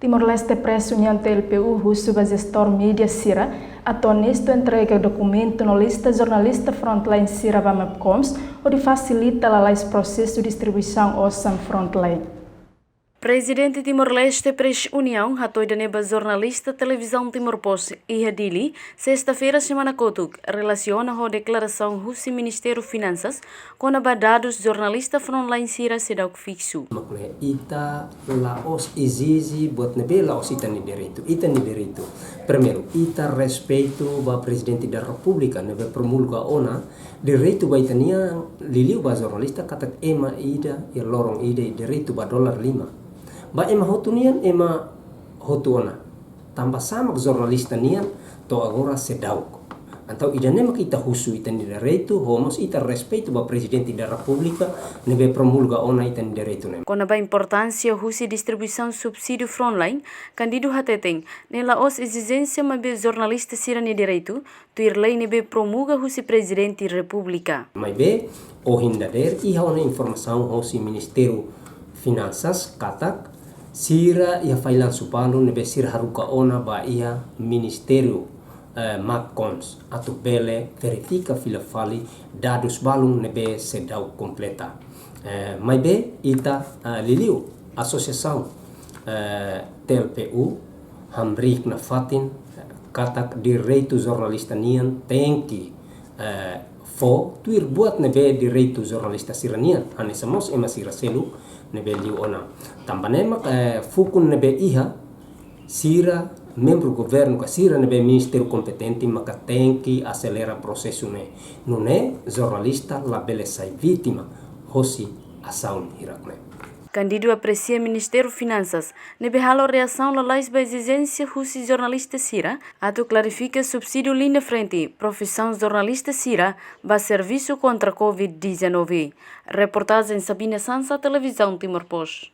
Timor-Leste pressionando TLPU russo a gestor mídia Sira, a nisto entrega documento no lista jornalista Frontline Sira Bamapcoms, onde facilita o processo de distribuição OSAM Frontline. Presidente Timor-Leste Pres União, hatoi da neba jornalista televisão Timor-Post Ihadili, sexta-feira semana kotuk, relaciona com a declaração Russi Ministério Finanças com dados jornalista Frontline Sira sedau fixo. Ita laos exige buat nebe laos ita ni direito. Primeiro, ita respeito ba Presidente da República nebe promulga ona direito ba itania liliu ba jornalista katak ema ida ya lorong ida direito ba $5. Ba ema hotunian ema hotuona tambah sama jornalista nian to agora sedau antau ida nema kita husu ita ni direito homos ita respeito ba Presidente da República nebe promulga ona ita ni direito nem. Com a importância husi distribuição subsídio Frontline, candido hateteng nela os exigência mabe jornalista sira ni direito, tuir lei nebe promulga husi Presidente da República. Mas be o hindader iha ona informação husi Ministério Finanças katak sira ia failan supalo nebe sira haruka ona ba ia Ministério Mapcoms atau bele verifica fila fali dados balung nebe sedau completa. Mas be ita liliu associação TLPU hamrik na fatin katak direito jornalista nian tengki fo tuir buat nebe direito jornalista siranian ane samos ema sira selu nebe liu ona tambanema fukun nebe iha sira membro governo ka sira nebe ministério competente maka tengki acelera processo ne jornalista la bele sai vítima hosi asaun hirakne. Candido aprecia Ministério Finanças, nebe halo reação la lais ba exigência husi jornalista sira, atu clarifica subsídio linha frente, profissão jornalista sira, ba serviço contra Covid-19. Reportagem Sabina Sansa, Televisão Timor-Post.